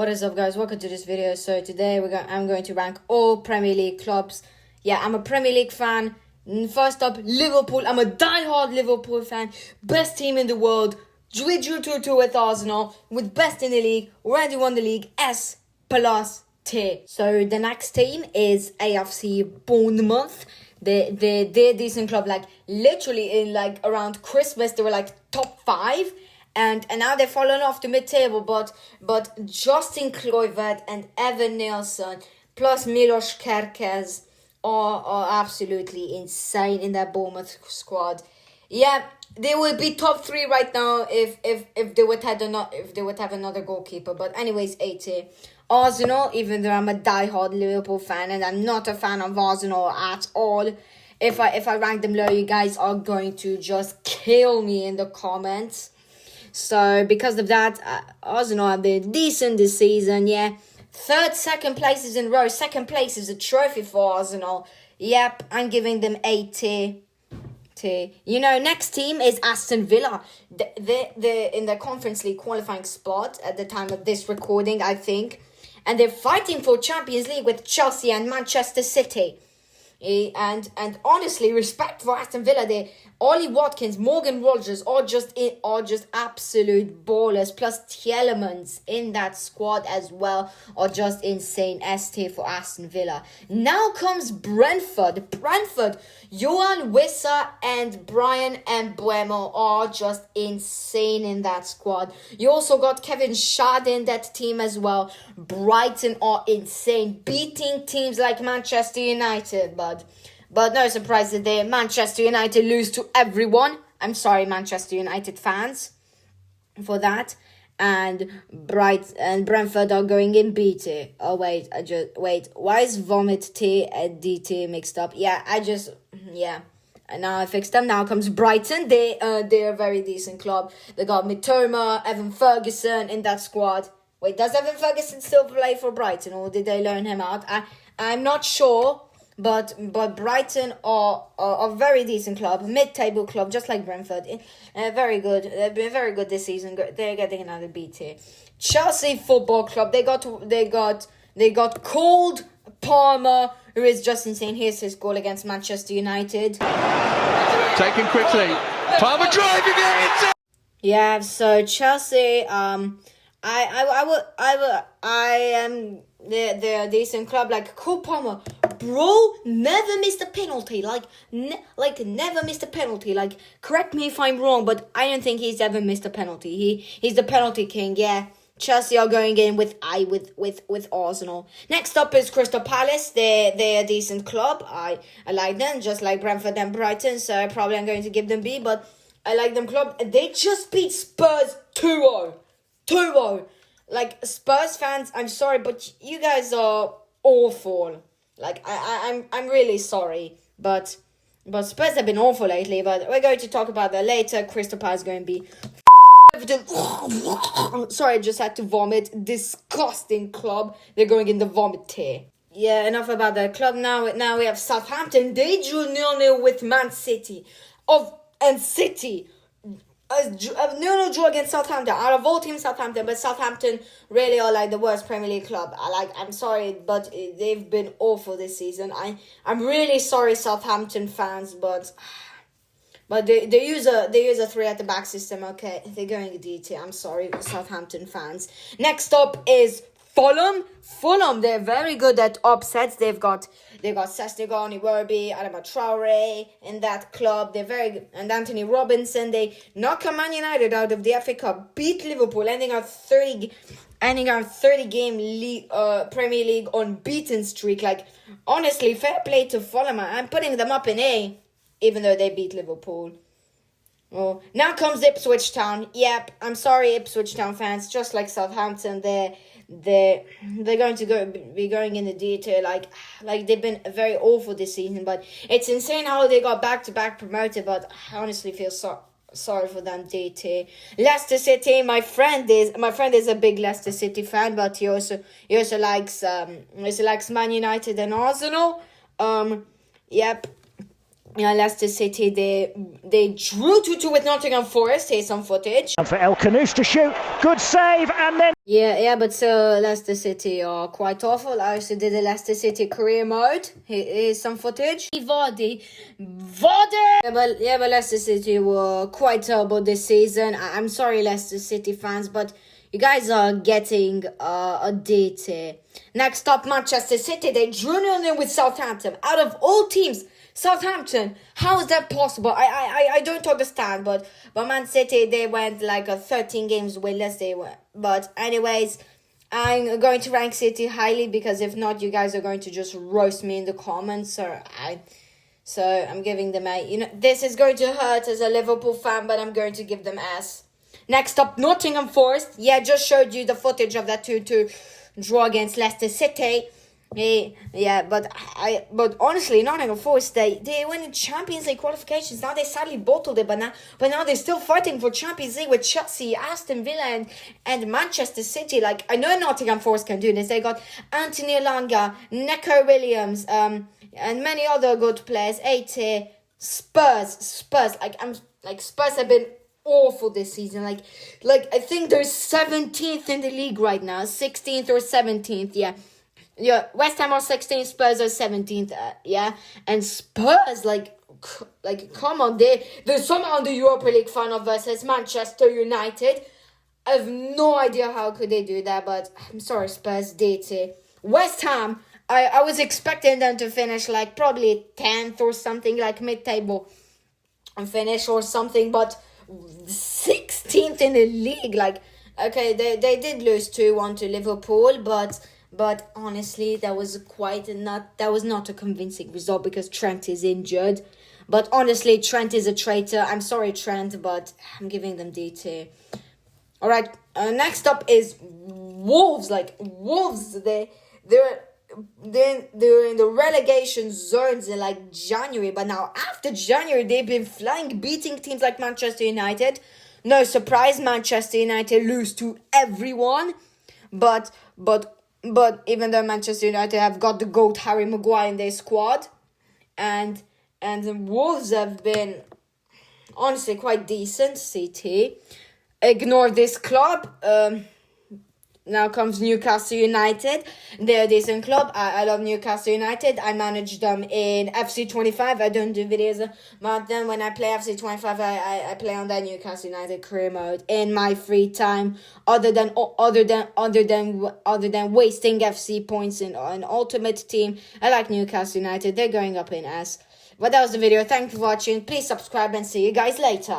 What is up, guys? Welcome to this video. So today I'm going to rank all Premier League clubs. Yeah, I'm a Premier League fan. First up, Liverpool. I'm a die-hard Liverpool fan. Best team in the world. We drew 2-2 with Arsenal. With best in the league. Already won the league. S plus T. So the next team is AFC Bournemouth. They're a decent club. Like literally in like around Christmas, they were like top 5. And now they've fallen off the mid-table, but Justin Kluivert and Evan Nilsson plus Milos Kerkez are absolutely insane in that Bournemouth squad. Yeah, they will be top 3 right now if they would have another goalkeeper. But anyways, 80. Arsenal, even though I'm a die-hard Liverpool fan and I'm not a fan of Arsenal at all, if I rank them low, you guys are going to just kill me in the comments. So, because of that, Arsenal have been decent this season, yeah. Second places in a row. Second place is a trophy for Arsenal. Yep, I'm giving them 80. You know, next team is Aston Villa. They're in the Conference League qualifying spot at the time of this recording, I think. And they're fighting for Champions League with Chelsea and Manchester City. And honestly, respect for Aston Villa. Ollie Watkins, Morgan Rogers are just absolute ballers. Plus Tielemans in that squad as well are just insane. ST for Aston Villa. Now comes Brentford. Johan Wissa and Brian Mbeumo are just insane in that squad. You also got Kevin Schade in that team as well. Brighton are insane, beating teams like Manchester United, But no surprise that Manchester United lose to everyone. I'm sorry, Manchester United fans, for that. And Brentford are going in BT. Oh wait, why is Vomit T and DT mixed up? And now I fixed them. Now comes Brighton. They're a very decent club. They got Mitoma, Evan Ferguson in that squad. Wait, does Evan Ferguson still play for Brighton, or did they loan him out? I'm not sure. But Brighton are a very decent club, mid-table club, just like Brentford. Very good. They've been very good this season. They're getting another BT. Chelsea Football Club. They got Cole Palmer, who is just insane. Here's his goal against Manchester United. Taken quickly. Palmer driving it. Yeah. So Chelsea. They're a decent club. Like Cole Palmer. Bro, never missed a penalty. Never missed a penalty. Like, correct me if I'm wrong, but I don't think he's ever missed a penalty. He's the penalty king. Yeah, Chelsea are going in with Arsenal. Next up is Crystal Palace. They're a decent club. I like them, just like Brentford and Brighton. So I probably am going to give them B. But I like them club. They just beat Spurs 2-0. 2-0. Like, Spurs fans, I'm sorry, but you guys are awful. Like, I'm really sorry, but Spurs have been awful lately, but we're going to talk about that later. Crystal Palace is going to be sorry, I just had to vomit. Disgusting club. They're going in the vomit tier. Yeah, enough about that club. Now we have Southampton. They drew 0-0 with Man City. City. No draw against Southampton. Out of all teams, Southampton, but Southampton really are like the worst Premier League club. I'm sorry, but they've been awful this season. I'm really sorry, Southampton fans, but they use a 3 at the back system. Okay, they're going to DT. I'm sorry, Southampton fans. Next up is Fulham, they're very good at upsets. They've got Sestigoni, Werby, Adama Traore in that club. They're very good. And Anthony Robinson. They knock Man United out of the FA Cup, beat Liverpool, ending our 30 game Premier League unbeaten streak. Like, honestly, fair play to Fulham. I'm putting them up in A, even though they beat Liverpool. Oh, now comes Ipswich Town. Yep, I'm sorry, Ipswich Town fans. Just like Southampton, they're going to be going in the detail. Like they've been very awful this season, but it's insane how they got back-to-back promoted. But I honestly feel sorry for them. DT. Leicester City. My friend is a big Leicester City fan, but he also likes Man United and Arsenal. Yep. Yeah, Leicester City, they drew 2-2 with Nottingham Forest. Here's some footage. And for El Kanous to shoot, good save, and then... Yeah, but so Leicester City are quite awful. I also did a Leicester City career mode. Here's some footage. Vardy. Yeah, but Leicester City were quite terrible this season. I'm sorry, Leicester City fans, but you guys are getting a DT. Next up, Manchester City. They drew 0-0 with Southampton. Out of all teams, Southampton, how is that possible? I don't understand, but Man City, they went like 13 games winless. They were, but anyways, I'm going to rank City highly, because if not, you guys are going to just roast me in the comments. So I'm giving them a, this is going to hurt as a Liverpool fan, but I'm going to give them S. Next up, Nottingham Forest. Yeah, just showed you the footage of that 2-2 draw against Leicester City. Yeah, but honestly, Nottingham Forest, they win the Champions League qualifications. Now they sadly bottled it, but now they're still fighting for Champions League with Chelsea, Aston Villa, and Manchester City. Like, I know Nottingham Forest can do this. They got Anthony Elanga, Neco Williams, and many other good players. Spurs. Spurs have been awful this season. Like I think they're 17th in the league right now, 16th or 17th. Yeah, West Ham are 16th, Spurs are 17th, and Spurs, come on, they're somehow in the Europa League final versus Manchester United. I have no idea how could they do that, but I'm sorry, Spurs, DT. West Ham, I was expecting them to finish probably 10th or something, mid-table and finish or something, but 16th in the league. Okay, they did lose 2-1 to Liverpool, but honestly, that was not a convincing result because Trent is injured. But honestly, Trent is a traitor. I'm sorry, Trent, but I'm giving them DT. All right, next up is Wolves. Wolves, they're in the relegation zones in January, but now after January, they've been flying, beating teams like Manchester United. No surprise, Manchester United lose to everyone, but even though Manchester United have got the GOAT Harry Maguire in their squad, and the Wolves have been honestly quite decent. CT, ignore this club. Now comes Newcastle United. They're a decent club. I love Newcastle United. I manage them in FC25. I don't do videos, but then when I play FC25, I play on that Newcastle United career mode in my free time. Other than wasting FC points in an ultimate team, I like Newcastle United. They're going up in S. But that was the video. Thank you for watching. Please subscribe and see you guys later.